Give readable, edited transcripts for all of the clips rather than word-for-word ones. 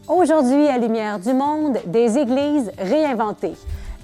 Aujourd'hui, à Lumière du Monde, des églises réinventées.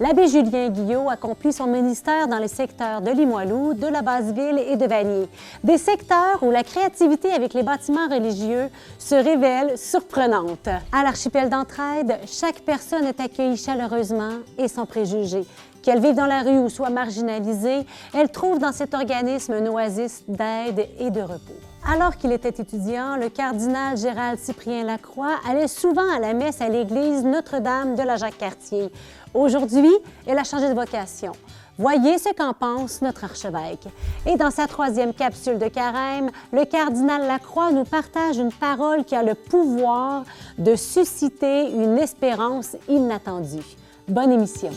L'abbé Julien Guillot accomplit son ministère dans les secteurs de Limoilou, de la Basse-Ville et de Vanier. Des secteurs où la créativité avec les bâtiments religieux se révèle surprenante. À l'archipel d'Entraide, chaque personne est accueillie chaleureusement et sans préjugés. Qu'elle vive dans la rue ou soit marginalisée, elle trouve dans cet organisme une oasis d'aide et de repos. Alors qu'il était étudiant, le cardinal Gérald Cyprien Lacroix allait souvent à la messe à l'église Notre-Dame de la Jacques-Cartier. Aujourd'hui, elle a changé de vocation. Voyez ce qu'en pense notre archevêque. Et dans sa troisième capsule de carême, le cardinal Lacroix nous partage une parole qui a le pouvoir de susciter une espérance inattendue. Bonne émission.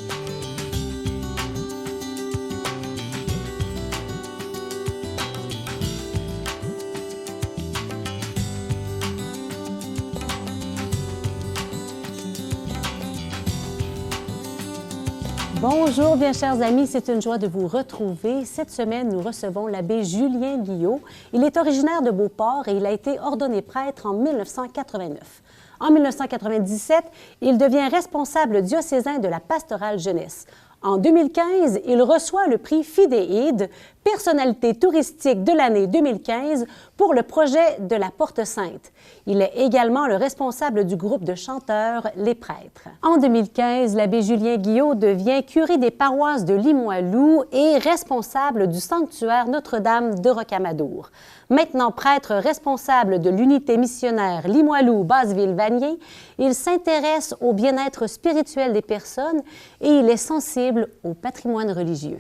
Bonjour, bien chers amis, c'est une joie de vous retrouver. Cette semaine, nous recevons l'abbé Julien Guillot. Il est originaire de Beauport et il a été ordonné prêtre en 1989. En 1997, il devient responsable diocésain de la pastorale jeunesse. En 2015, il reçoit le prix Fidéide, personnalité touristique de l'année 2015 pour le projet de la Porte Sainte. Il est également le responsable du groupe de chanteurs Les Prêtres. En 2015, l'abbé Julien Guillot devient curé des paroisses de Limoilou et responsable du sanctuaire Notre-Dame de Rocamadour. Maintenant prêtre responsable de l'unité missionnaire Limoilou-Basse-Ville-Vanier, il s'intéresse au bien-être spirituel des personnes et il est sensible au patrimoine religieux.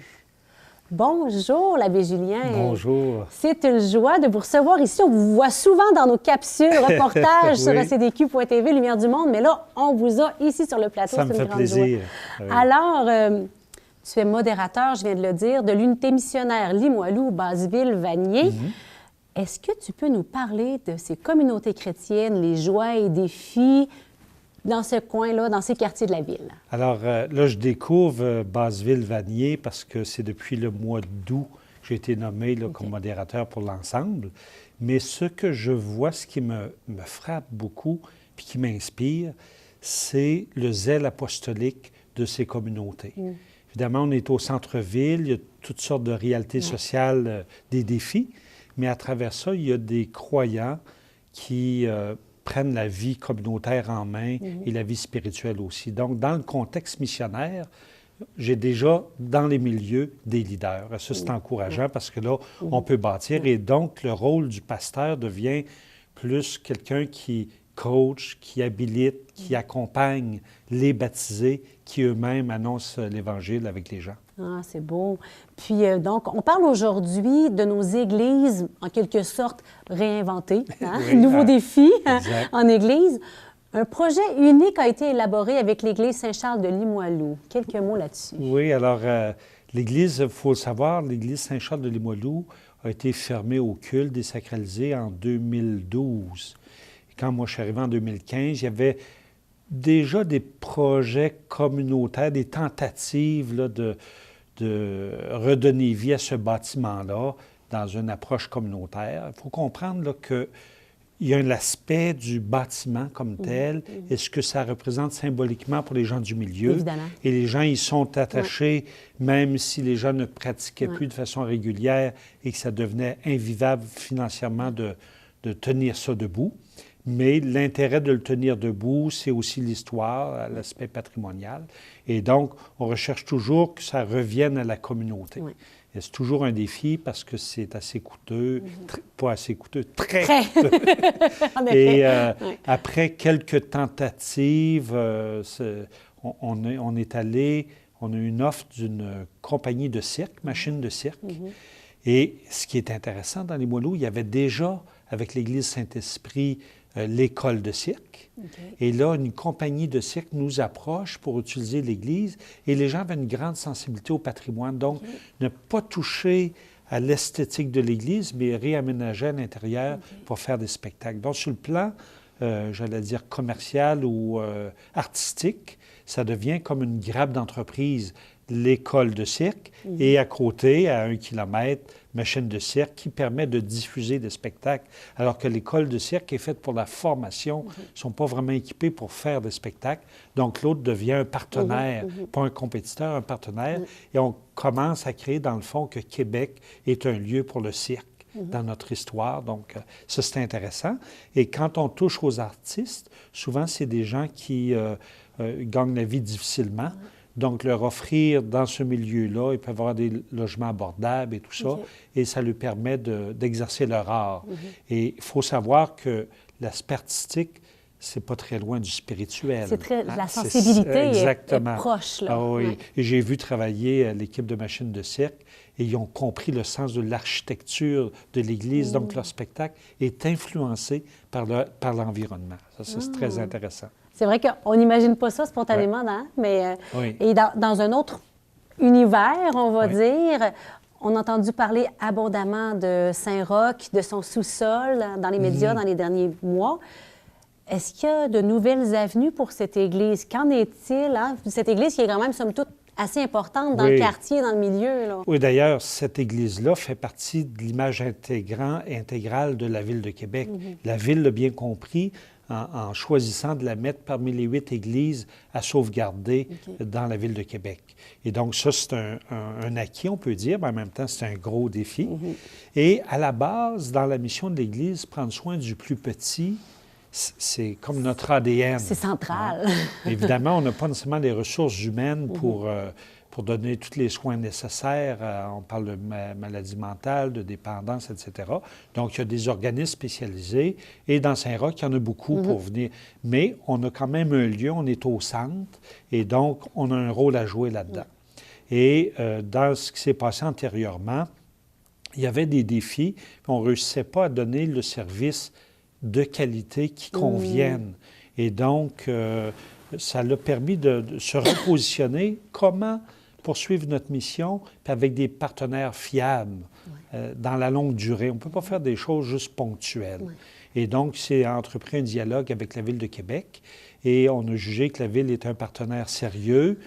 Bonjour, l'abbé Julien. Bonjour. C'est une joie de vous recevoir ici. On vous voit souvent dans nos capsules, reportages sur ACDQ.tv, Lumière du Monde, mais là, on vous a ici sur le plateau. Ça me fait plaisir. Oui. Alors, tu es modérateur, je viens de le dire, de l'unité missionnaire Limoilou-Basse-Ville-Vanier. Est-ce que tu peux nous parler de ces communautés chrétiennes, les joies et défis dans ce coin-là, dans ces quartiers de la ville? Alors, là, je découvre Basse-Ville-Vanier parce que c'est depuis le mois d'août que j'ai été nommé là, comme modérateur pour l'ensemble. Mais ce que je vois, ce qui me frappe beaucoup puis qui m'inspire, c'est le zèle apostolique de ces communautés. Évidemment, on est au centre-ville, il y a toutes sortes de réalités sociales, des défis, mais à travers ça, il y a des croyants qui prennent la vie communautaire en main et la vie spirituelle aussi. Donc, dans le contexte missionnaire, j'ai déjà dans les milieux des leaders. Ça, c'est encourageant parce que là, on peut bâtir. Et donc, le rôle du pasteur devient plus quelqu'un qui coach, qui habilite, qui accompagne les baptisés, qui eux-mêmes annoncent l'Évangile avec les gens. Ah, c'est beau. Puis, donc, on parle aujourd'hui de nos églises, en quelque sorte, réinventées. Hein? Nouveau défi en église. Un projet unique a été élaboré avec l'Église Saint-Charles de Limoilou. Quelques mots là-dessus. Oui, alors, l'Église, il faut le savoir, l'Église Saint-Charles de Limoilou a été fermée au culte, désacralisée en 2012. Et quand moi, je suis arrivé en 2015, il y avait déjà des projets communautaires, des tentatives là, de redonner vie à ce bâtiment-là dans une approche communautaire. Il faut comprendre qu'il y a l'aspect du bâtiment comme tel et ce que ça représente symboliquement pour les gens du milieu. Évidemment. Et les gens y sont attachés, même si les gens ne pratiquaient plus de façon régulière et que ça devenait invivable financièrement de tenir ça debout. Mais l'intérêt de le tenir debout, c'est aussi l'histoire, l'aspect patrimonial. Et donc, on recherche toujours que ça revienne à la communauté. Et c'est toujours un défi parce que c'est assez coûteux, pas assez coûteux, très coûteux. En effet. Et après quelques tentatives, on est allé, on a eu une offre d'une compagnie de cirque, machine de cirque. Et ce qui est intéressant dans Limoilou, il y avait déjà, avec l'Église Saint-Esprit, l'école de cirque. Et là, une compagnie de cirque nous approche pour utiliser l'Église et les gens avaient une grande sensibilité au patrimoine. Donc, ne pas toucher à l'esthétique de l'Église, mais réaménager à l'intérieur pour faire des spectacles. Donc, sur le plan, j'allais dire commercial ou artistique, ça devient comme une grappe d'entreprise l'école de cirque et à côté, à 1 kilomètre, ma chaîne de cirque qui permet de diffuser des spectacles, alors que l'école de cirque est faite pour la formation, ils ne sont pas vraiment équipés pour faire des spectacles. Donc, l'autre devient un partenaire, pas un compétiteur, un partenaire. Et on commence à créer, dans le fond, que Québec est un lieu pour le cirque dans notre histoire. Donc, ça, c'est intéressant. Et quand on touche aux artistes, souvent, c'est des gens qui gagnent la vie difficilement. Donc, leur offrir dans ce milieu-là, ils peuvent avoir des logements abordables et tout ça, et ça leur permet d'exercer leur art. Et il faut savoir que l'aspect artistique, c'est pas très loin du spirituel. C'est très... La sensibilité est proche, là. Ah oui. Et j'ai vu travailler l'équipe de machines de cirque, et ils ont compris le sens de l'architecture de l'Église. Donc, leur spectacle est influencé par l'environnement. Ça, c'est très intéressant. C'est vrai qu'on n'imagine pas ça spontanément, hein? Mais et dans un autre univers, on va dire, on a entendu parler abondamment de Saint-Roch, de son sous-sol dans les médias dans les derniers mois. Est-ce qu'il y a de nouvelles avenues pour cette église? Qu'en est-il? Hein? Cette église qui est quand même, somme toute, assez importante dans le quartier, dans le milieu. Là. Oui, d'ailleurs, cette église-là fait partie de l'image intégrale de la Ville de Québec. La Ville l'a bien compris en choisissant de la mettre parmi les 8 églises à sauvegarder dans la Ville de Québec. Et donc, ça, c'est un acquis, on peut dire, mais en même temps, c'est un gros défi. Et à la base, dans la mission de l'Église, prendre soin du plus petit, c'est comme notre ADN. C'est central. Évidemment, on n'a pas nécessairement les ressources humaines pour donner tous les soins nécessaires. On parle de maladies mentales, de dépendance, etc. Donc, il y a des organismes spécialisés. Et dans Saint-Roch, il y en a beaucoup pour venir. Mais on a quand même un lieu, on est au centre. Et donc, on a un rôle à jouer là-dedans. Et dans ce qui s'est passé antérieurement, il y avait des défis. On ne réussissait pas à donner le service de qualité qui conviennent. Et donc, ça l'a permis de se repositionner. Comment poursuivre notre mission, puis avec des partenaires fiables dans la longue durée. On ne peut pas faire des choses juste ponctuelles. Et donc, c'est entrepris un dialogue avec la Ville de Québec et on a jugé que la Ville est un partenaire sérieux,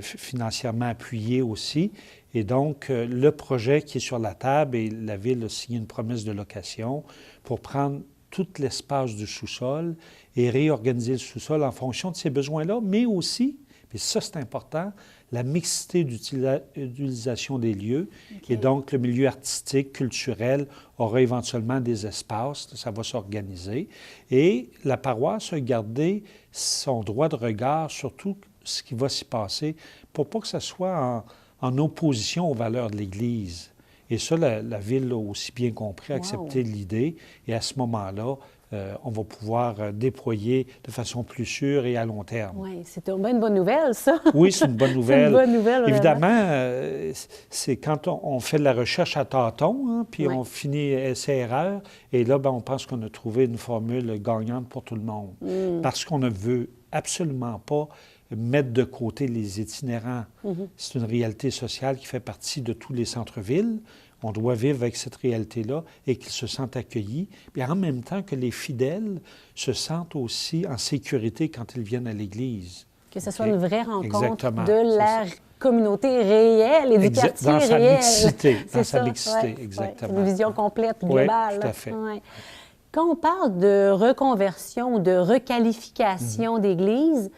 financièrement appuyé aussi. Et donc, le projet qui est sur la table, et la Ville a signé une promesse de location pour prendre tout l'espace du sous-sol et réorganiser le sous-sol en fonction de ces besoins-là, mais aussi, et ça c'est important, la mixité d'utilisation des lieux. Et donc, le milieu artistique, culturel aura éventuellement des espaces, ça va s'organiser. Et la paroisse a gardé son droit de regard sur tout ce qui va s'y passer pour pas que ça soit en opposition aux valeurs de l'Église. Et ça, la Ville a aussi bien compris, accepté l'idée. Et à ce moment-là, on va pouvoir déployer de façon plus sûre et à long terme. Oui, c'est une bonne nouvelle, ça. Oui, c'est une bonne nouvelle. C'est une bonne nouvelle, évidemment, c'est quand on fait de la recherche à tâtons, puis on finit essai-erreur, et là, on pense qu'on a trouvé une formule gagnante pour tout le monde. Parce qu'on ne veut absolument pas mettre de côté les itinérants. C'est une réalité sociale qui fait partie de tous les centres-villes. On doit vivre avec cette réalité-là et qu'ils se sentent accueillis. Puis en même temps que les fidèles se sentent aussi en sécurité quand ils viennent à l'Église. Que ce soit une vraie rencontre de la communauté réelle et du quartier dans sa réel. Mixité, dans sa mixité, exactement. C'est une vision complète, globale. Oui, tout à fait. Quand on parle de reconversion ou de requalification d'église,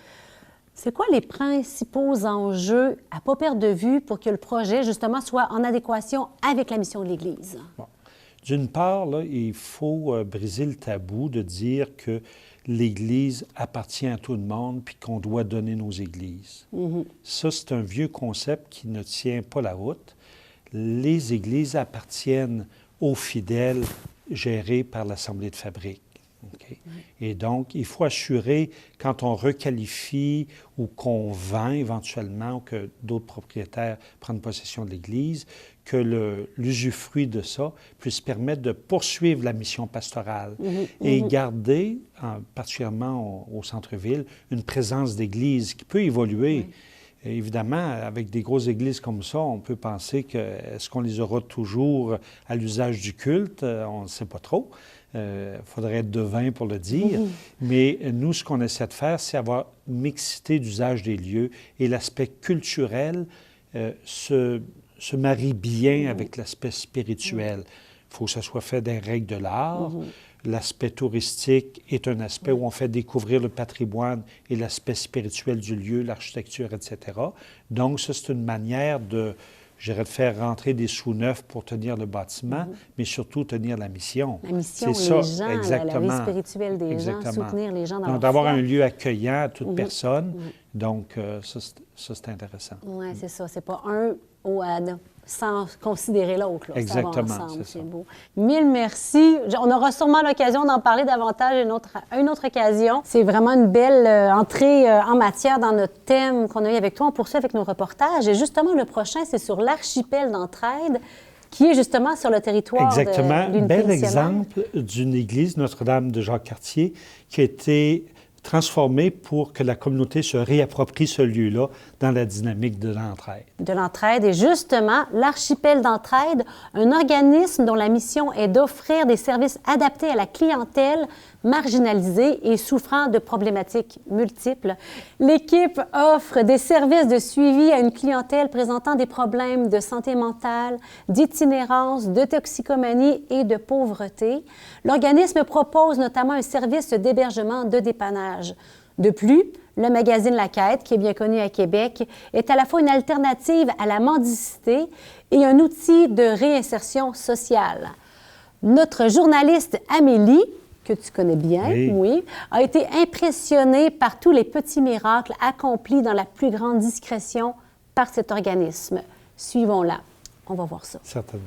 c'est quoi les principaux enjeux à ne pas perdre de vue pour que le projet, justement, soit en adéquation avec la mission de l'Église? Bon. D'une part, là, il faut briser le tabou de dire que l'Église appartient à tout le monde puis qu'on doit donner nos églises. Ça, c'est un vieux concept qui ne tient pas la route. Les églises appartiennent aux fidèles gérés par l'Assemblée de fabrique. Et donc, il faut assurer, quand on requalifie ou qu'on vend éventuellement ou que d'autres propriétaires prennent possession de l'Église, que l'usufruit de ça puisse permettre de poursuivre la mission pastorale et garder, particulièrement au centre-ville, une présence d'Église qui peut évoluer. Et évidemment, avec des grosses églises comme ça, on peut penser que est-ce qu'on les aura toujours à l'usage du culte? On ne sait pas trop. Il faudrait être devin pour le dire. Mais nous, ce qu'on essaie de faire, c'est avoir une mixité d'usage des lieux et l'aspect culturel se marie bien avec l'aspect spirituel. Il faut que ça soit fait des règles de l'art. L'aspect touristique est un aspect où on fait découvrir le patrimoine et l'aspect spirituel du lieu, l'architecture, etc. Donc, ça, c'est une manière de faire rentrer des sous neufs pour tenir le bâtiment, mais surtout tenir la mission. La mission, c'est les ça, gens, exactement. la vie spirituelle des gens, soutenir les gens dans leur Donc, d'avoir foi. un lieu accueillant à toute personne. Donc, ça, c'est intéressant. Oui, c'est ça. C'est pas un sans considérer l'autre. Là. Exactement, Ça va ensemble, c'est ça. beau. Mille merci. On aura sûrement l'occasion d'en parler davantage à une autre occasion. C'est vraiment une belle entrée en matière dans notre thème qu'on a eu avec toi. On poursuit avec nos reportages. Et justement, le prochain, c'est sur l'archipel d'Entraide, qui est justement sur le territoire Exactement. d'une Bel exemple d'une église, Notre-Dame de Jacques-Cartier, qui a été transformée pour que la communauté se réapproprie ce lieu-là dans la dynamique de l'entraide. De l'entraide. Et justement, l'archipel d'Entraide, un organisme dont la mission est d'offrir des services adaptés à la clientèle marginalisée et souffrant de problématiques multiples. L'équipe offre des services de suivi à une clientèle présentant des problèmes de santé mentale, d'itinérance, de toxicomanie et de pauvreté. L'organisme propose notamment un service d'hébergement de dépannage. De plus, le magazine La Quête, qui est bien connu à Québec, est à la fois une alternative à la mendicité et un outil de réinsertion sociale. Notre journaliste Amélie, que tu connais bien, oui, a été impressionnée par tous les petits miracles accomplis dans la plus grande discrétion par cet organisme. Suivons-la. On va voir ça. Certainement.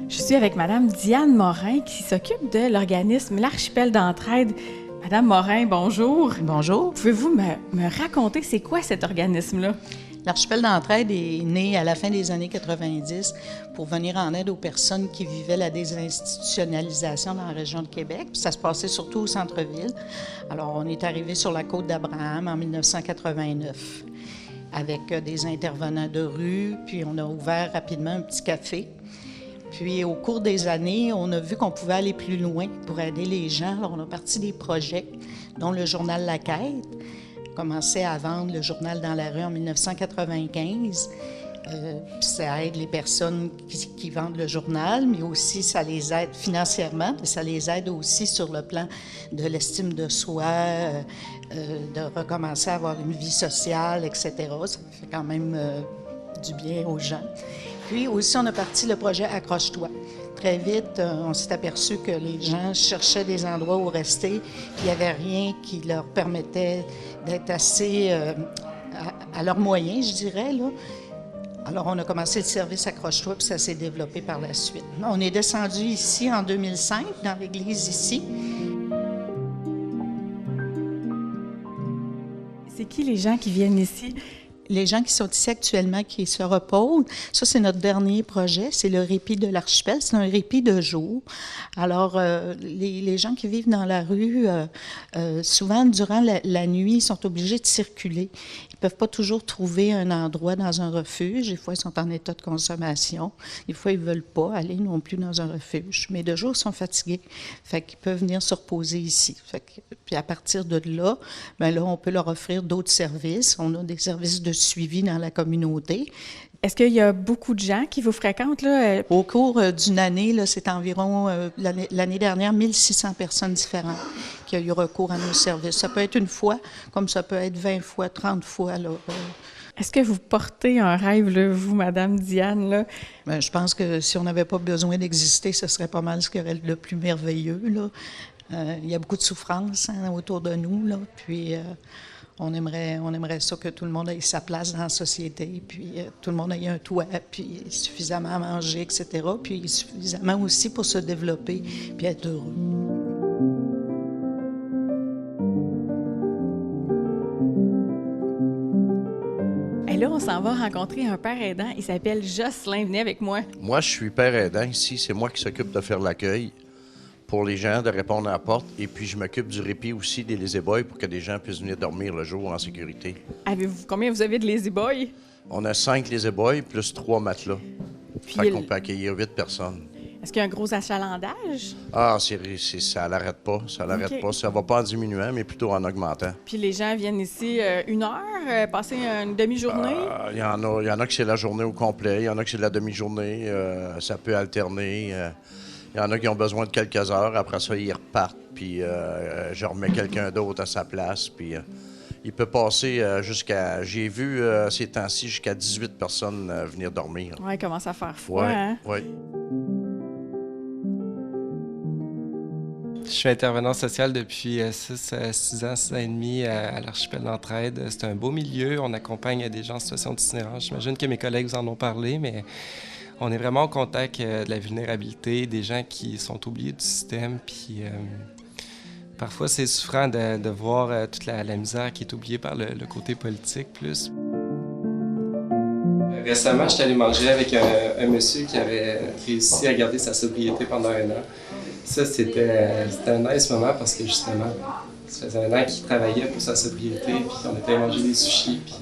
Je suis avec Mme Diane Morin qui s'occupe de l'organisme L'Archipel d'Entraide. Madame Morin, bonjour. Bonjour. Pouvez-vous me raconter c'est quoi cet organisme-là? L'Archipel d'Entraide est né à la fin des années 90 pour venir en aide aux personnes qui vivaient la désinstitutionnalisation dans la région de Québec. Puis ça se passait surtout au centre-ville. Alors, on est arrivé sur la côte d'Abraham en 1989 avec des intervenants de rue, puis on a ouvert rapidement un petit café. Puis, au cours des années, on a vu qu'on pouvait aller plus loin pour aider les gens. Alors, on a parti des projets, dont le journal La Quête. On commençait à vendre le journal dans la rue en 1995. Ça aide les personnes qui vendent le journal, mais aussi ça les aide financièrement, mais ça les aide aussi sur le plan de l'estime de soi, de recommencer à avoir une vie sociale, etc. Ça fait quand même du bien aux gens. Puis aussi, on a parti le projet Accroche-toi. Très vite, on s'est aperçu que les gens cherchaient des endroits où rester. Il n'y avait rien qui leur permettait d'être assez à leurs moyens, je dirais, là. Alors, on a commencé le service Accroche-toi, puis ça s'est développé par la suite. On est descendu ici en 2005, dans l'église ici. C'est qui les gens qui viennent ici? Les gens qui sont ici actuellement, qui se reposent, ça, c'est notre dernier projet, c'est le répit de l'archipel. C'est un répit de jour. Alors, les gens qui vivent dans la rue, souvent, durant la nuit, ils sont obligés de circuler. Ils ne peuvent pas toujours trouver un endroit dans un refuge. Des fois, ils sont en état de consommation. Des fois, ils ne veulent pas aller non plus dans un refuge. Mais de jour, ils sont fatigués. Fait qu'ils peuvent venir se reposer ici. Puis à partir de là, bien là, on peut leur offrir d'autres services. On a des services de suivi dans la communauté. Est-ce qu'il y a beaucoup de gens qui vous fréquentent, là? Au cours d'une année, là, c'est environ, l'année dernière, 1600 personnes différentes qui ont eu recours à nos services. Ça peut être une fois, comme ça peut être 20 fois, 30 fois. Là. Est-ce que vous portez un rêve, là, vous, Madame Diane, là? Bien, je pense que si on n'avait pas besoin d'exister, ce serait pas mal ce qui aurait le plus merveilleux, là. Il y a beaucoup de souffrance autour de nous, là, puis on aimerait ça que tout le monde ait sa place dans la société, puis tout le monde ait un toit, puis suffisamment à manger, etc., puis suffisamment aussi pour se développer, puis être heureux. Et là, on s'en va rencontrer un père aidant. Il s'appelle Jocelyn. Venez avec moi. Moi, je suis père aidant ici. C'est moi qui s'occupe de faire l'accueil pour les gens, de répondre à la porte. Et puis, je m'occupe du répit aussi des lazy-boys pour que les gens puissent venir dormir le jour en sécurité. Combien vous avez de lazy-boys? On a 5 lazy-boys plus 3 matelas. Puis Fait qu'on peut accueillir 8 personnes. Est-ce qu'il y a un gros achalandage? Ah, ça l'arrête pas. Ça l'arrête OK. pas. Ça va pas en diminuant, mais plutôt en augmentant. Puis les gens viennent ici 1 heure, passer une demi-journée? Il y en a que c'est la journée au complet. Il y en a que c'est la demi-journée. Ça peut alterner. Il y en a qui ont besoin de quelques heures. Après ça, ils repartent. Puis je remets quelqu'un d'autre à sa place. Puis il peut passer jusqu'à... J'ai vu ces temps-ci jusqu'à 18 personnes venir dormir. Oui, il commence à faire froid, Ouais, hein? ouais. Je suis intervenant social depuis 6 ans, 6 ans et demi à l'Archipel d'Entraide. C'est un beau milieu. On accompagne des gens en situation d'itinérance. J'imagine que mes collègues vous en ont parlé, mais on est vraiment au contact de la vulnérabilité, des gens qui sont oubliés du système. Puis parfois, c'est souffrant de voir toute la misère qui est oubliée par le côté politique plus. Récemment, je suis allé manger avec un monsieur qui avait réussi à garder sa sobriété pendant 1 an. Ça, c'était un nice moment parce que justement, ça faisait 1 an qu'il travaillait pour sa sobriété, puis on était manger des sushis. Puis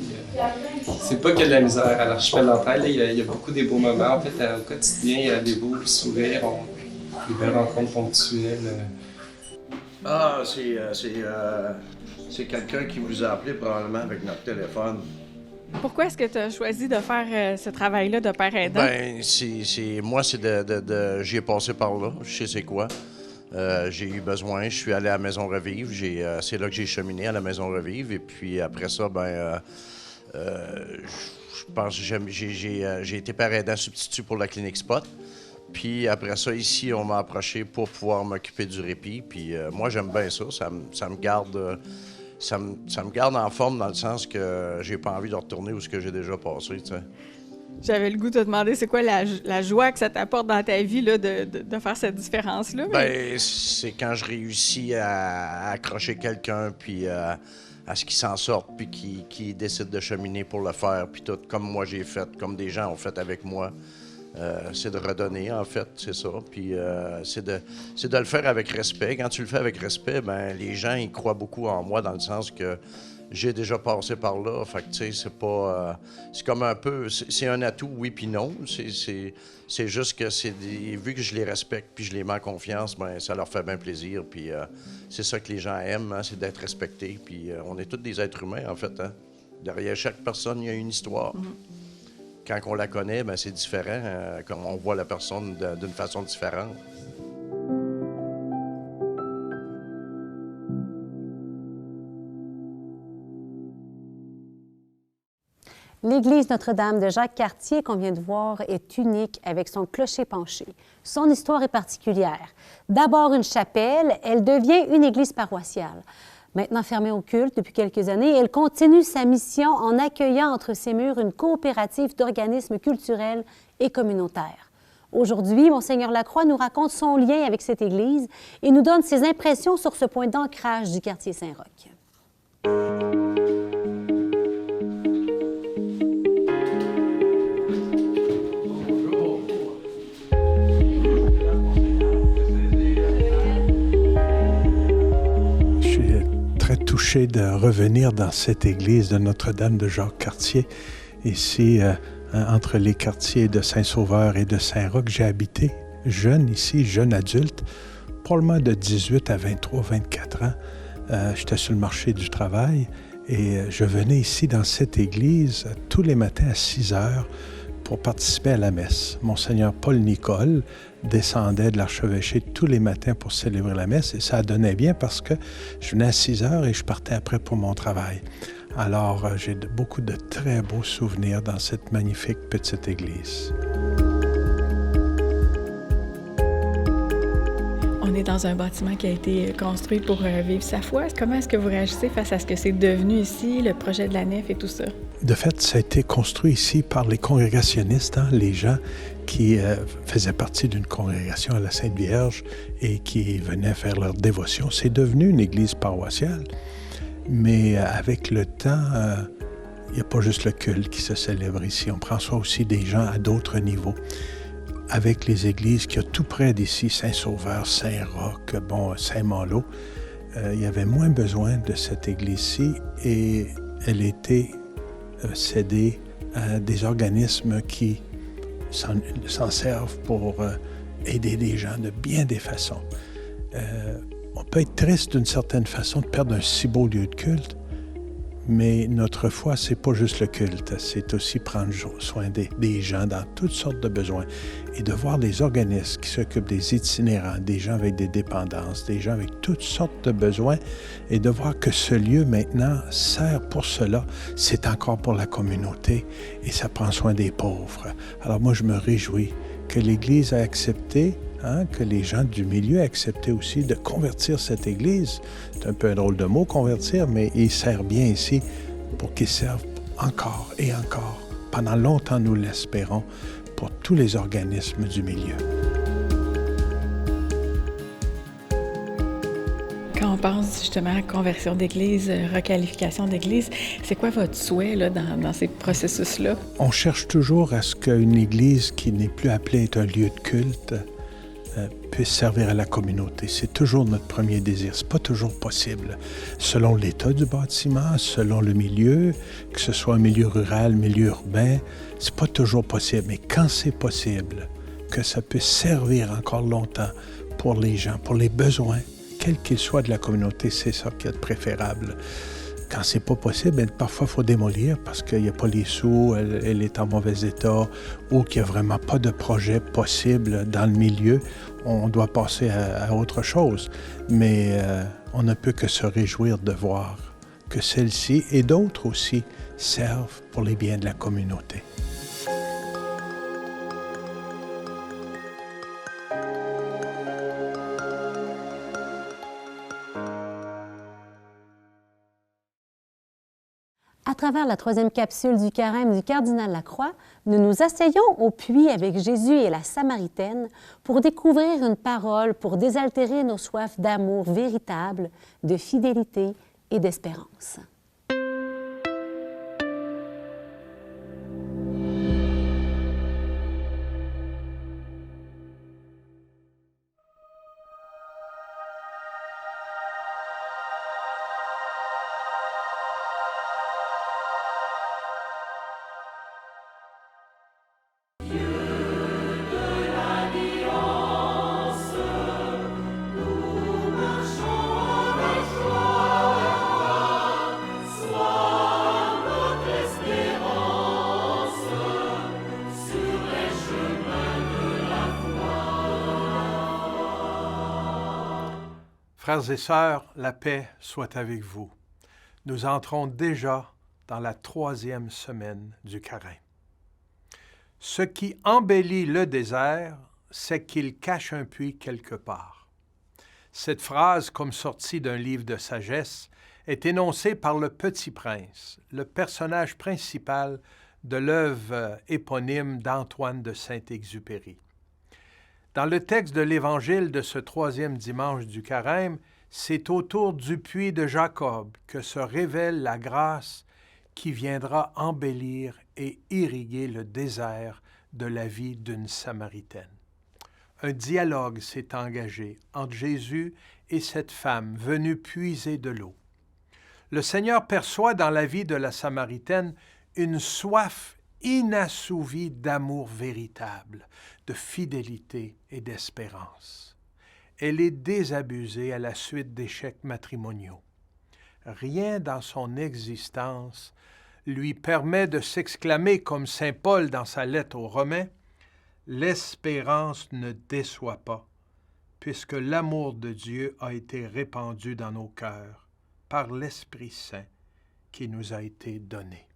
c'est pas que de la misère à l'Archipel d'Entraide. Il y a beaucoup des beaux moments. En fait, au quotidien, il y a des beaux sourires, des belles rencontres ponctuelles. Ah, c'est quelqu'un qui vous a appelé probablement avec notre téléphone. Pourquoi est-ce que tu as choisi de faire ce travail-là de père aidant? Ben, moi, c'est j'y ai passé par là, je sais c'est quoi. J'ai eu besoin, je suis allé à la Maison Revive, c'est là que j'ai cheminé à la Maison Revive, et puis après ça, je pense que j'ai été père aidant substitut pour la clinique Spot. Puis après ça, ici, on m'a approché pour pouvoir m'occuper du répit, puis moi, j'aime bien ça, ça me garde... Ça me garde en forme dans le sens que j'ai pas envie de retourner où ce que j'ai déjà passé, tu sais. J'avais le goût de te demander c'est quoi la joie que ça t'apporte dans ta vie là, de faire cette différence-là. Ben, c'est quand je réussis à accrocher quelqu'un, puis à ce qu'il s'en sorte, puis qu'il décide de cheminer pour le faire, puis tout, comme moi j'ai fait, comme des gens ont fait avec moi. C'est de redonner, en fait, c'est ça. Puis c'est de le faire avec respect. Quand tu le fais avec respect, ben les gens, ils croient beaucoup en moi dans le sens que j'ai déjà passé par là. Fait que, tu sais, c'est pas... c'est comme un peu... C'est un atout, oui puis non. C'est juste que vu que je les respecte puis je les mets en confiance, ben ça leur fait bien plaisir. Puis c'est ça que les gens aiment, hein, c'est d'être respectés. Puis on est tous des êtres humains, en fait, hein. Derrière chaque personne, il y a une histoire. Mm-hmm. Quand on la connaît, ben c'est différent, quand on voit la personne d'une façon différente. L'église Notre-Dame de Jacques-Cartier, qu'on vient de voir, est unique avec son clocher penché. Son histoire est particulière. D'abord une chapelle, elle devient une église paroissiale. Maintenant fermée au culte depuis quelques années, elle continue sa mission en accueillant entre ses murs une coopérative d'organismes culturels et communautaires. Aujourd'hui, Monseigneur Lacroix nous raconte son lien avec cette église et nous donne ses impressions sur ce point d'ancrage du quartier Saint-Roch. Touché de revenir dans cette église de Notre-Dame de Jacques-Cartier. Ici, entre les quartiers de Saint-Sauveur et de Saint-Roch, j'ai habité jeune ici, jeune adulte, probablement de 18 à 23, 24 ans. J'étais sur le marché du travail et je venais ici dans cette église tous les matins à 6 heures pour participer à la messe. Monseigneur Paul Nicole descendait de l'archevêché tous les matins pour célébrer la messe et ça donnait bien parce que je venais à 6 heures et je partais après pour mon travail. Alors, j'ai beaucoup de très beaux souvenirs dans cette magnifique petite église. On est dans un bâtiment qui a été construit pour vivre sa foi. Comment est-ce que vous réagissez face à ce que c'est devenu ici, le projet de la nef et tout ça? De fait, ça a été construit ici par les congrégationnistes, hein, les gens qui faisaient partie d'une congrégation à la Sainte Vierge et qui venaient faire leur dévotion. C'est devenu une église paroissiale, mais avec le temps, il n'y a pas juste le culte qui se célèbre ici. On prend soin aussi des gens à d'autres niveaux. avec les églises qu'il y a tout près d'ici, Saint-Sauveur, Saint-Roch, Saint-Malo. Il y avait moins besoin de cette église-ci et elle était cédée à des organismes qui s'en servent pour aider les gens de bien des façons. On peut être triste d'une certaine façon de perdre un si beau lieu de culte, mais notre foi, c'est pas juste le culte, c'est aussi prendre soin des gens dans toutes sortes de besoins et de voir des organismes qui s'occupent des itinérants, des gens avec des dépendances, des gens avec toutes sortes de besoins et de voir que ce lieu maintenant sert pour cela, c'est encore pour la communauté et ça prend soin des pauvres. Alors moi, je me réjouis que l'Église a accepté, que les gens du milieu aient accepté aussi de convertir cette Église. C'est un peu un drôle de mot, convertir, mais il sert bien ici pour qu'il serve encore et encore, pendant longtemps, nous l'espérons, pour tous les organismes du milieu. Quand on pense justement à conversion d'église, requalification d'église, c'est quoi votre souhait là, dans ces processus-là? On cherche toujours à ce qu'une église qui n'est plus appelée à être un lieu de culte puisse servir à la communauté. C'est toujours notre premier désir. C'est pas toujours possible. Selon l'état du bâtiment, selon le milieu, que ce soit un milieu rural, milieu urbain, c'est pas toujours possible. Mais quand c'est possible, que ça puisse servir encore longtemps pour les gens, pour les besoins, quels qu'ils soient de la communauté, c'est ça qui est préférable. Quand c'est pas possible, parfois il faut démolir parce qu'il n'y a pas les sous, elle est en mauvais état ou qu'il n'y a vraiment pas de projet possible dans le milieu. On doit passer à autre chose. Mais on ne peut que se réjouir de voir que celle-ci et d'autres aussi servent pour les biens de la communauté. À travers la troisième capsule du carême du cardinal Lacroix, nous nous asseyons au puits avec Jésus et la Samaritaine pour découvrir une parole pour désaltérer nos soifs d'amour véritable, de fidélité et d'espérance. Frères et sœurs, la paix soit avec vous. Nous entrons déjà dans la 3e semaine du carême. Ce qui embellit le désert, c'est qu'il cache un puits quelque part. Cette phrase, comme sortie d'un livre de sagesse, est énoncée par le Petit Prince, le personnage principal de l'œuvre éponyme d'Antoine de Saint-Exupéry. Dans le texte de l'Évangile de ce 3e dimanche du carême, c'est autour du puits de Jacob que se révèle la grâce qui viendra embellir et irriguer le désert de la vie d'une Samaritaine. Un dialogue s'est engagé entre Jésus et cette femme venue puiser de l'eau. Le Seigneur perçoit dans la vie de la Samaritaine une soif inassouvie d'amour véritable, de fidélité et d'espérance. Elle est désabusée à la suite d'échecs matrimoniaux. Rien dans son existence lui permet de s'exclamer comme saint Paul dans sa lettre aux Romains, « L'espérance ne déçoit pas, puisque l'amour de Dieu a été répandu dans nos cœurs par l'Esprit Saint qui nous a été donné. »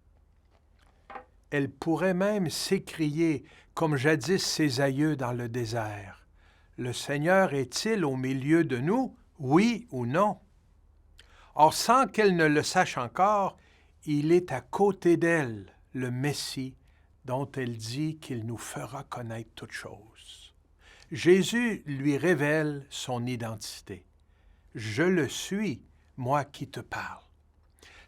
Elle pourrait même s'écrier, comme jadis ses aïeux dans le désert. Le Seigneur est-il au milieu de nous, oui ou non? Or, sans qu'elle ne le sache encore, il est à côté d'elle, le Messie, dont elle dit qu'il nous fera connaître toutes choses. Jésus lui révèle son identité. « Je le suis, moi qui te parle. »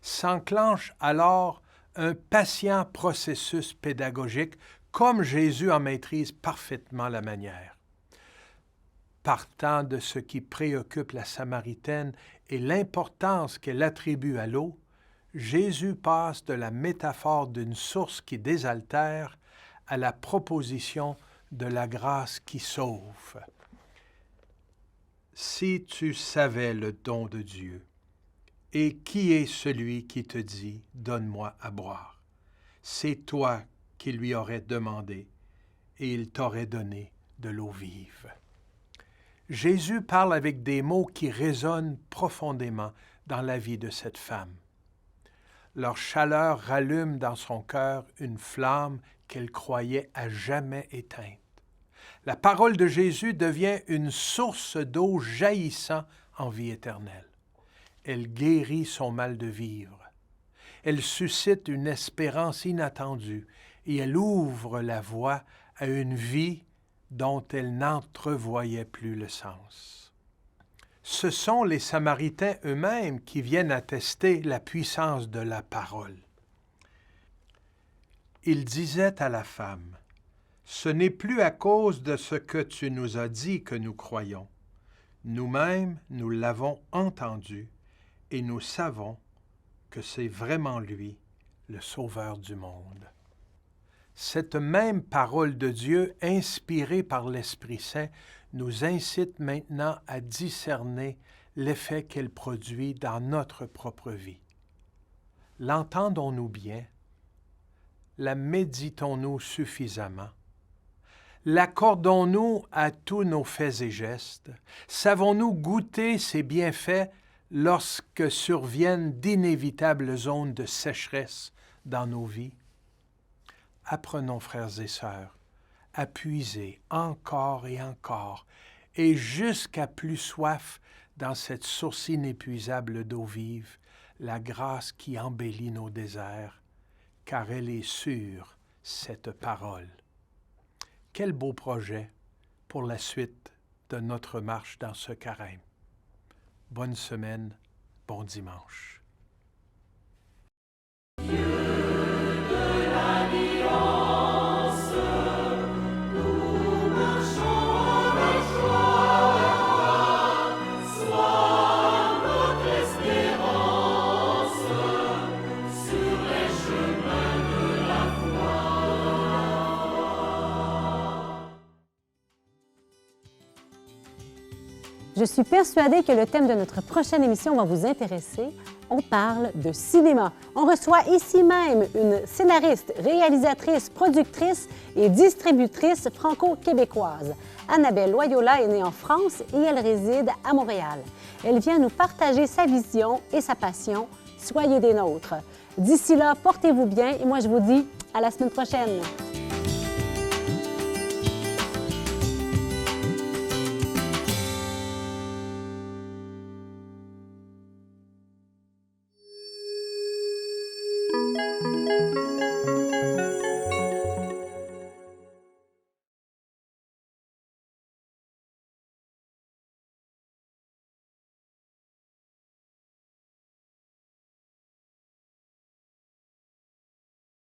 S'enclenche alors un patient processus pédagogique comme Jésus en maîtrise parfaitement la manière. Partant de ce qui préoccupe la Samaritaine et l'importance qu'elle attribue à l'eau, Jésus passe de la métaphore d'une source qui désaltère à la proposition de la grâce qui sauve. Si tu savais le don de Dieu, et qui est celui qui te dit « Donne-moi à boire », c'est toi qui lui aurais demandé, et il t'aurait donné de l'eau vive. Jésus parle avec des mots qui résonnent profondément dans la vie de cette femme. Leur chaleur rallume dans son cœur une flamme qu'elle croyait à jamais éteinte. La parole de Jésus devient une source d'eau jaillissant en vie éternelle. Elle guérit son mal de vivre. Elle suscite une espérance inattendue et elle ouvre la voie à une vie dont elle n'entrevoyait plus le sens. Ce sont les Samaritains eux-mêmes qui viennent attester la puissance de la parole. Ils disaient à la femme, « Ce n'est plus à cause de ce que tu nous as dit que nous croyons. Nous-mêmes, nous l'avons entendu et nous savons que c'est vraiment lui, le Sauveur du monde. » Cette même parole de Dieu, inspirée par l'Esprit Saint, nous incite maintenant à discerner l'effet qu'elle produit dans notre propre vie. L'entendons-nous bien? La méditons-nous suffisamment? L'accordons-nous à tous nos faits et gestes? Savons-nous goûter ses bienfaits lorsque surviennent d'inévitables zones de sécheresse dans nos vies? Apprenons, frères et sœurs, à puiser encore et jusqu'à plus soif dans cette source inépuisable d'eau vive, la grâce qui embellit nos déserts, car elle est sûre, cette parole. Quel beau projet pour la suite de notre marche dans ce carême. Bonne semaine, bon dimanche. Je suis persuadée que le thème de notre prochaine émission va vous intéresser. On parle de cinéma. On reçoit ici même une scénariste, réalisatrice, productrice et distributrice franco-québécoise. Annabelle Loyola est née en France et elle réside à Montréal. Elle vient nous partager sa vision et sa passion. Soyez des nôtres. D'ici là, portez-vous bien et moi je vous dis à la semaine prochaine.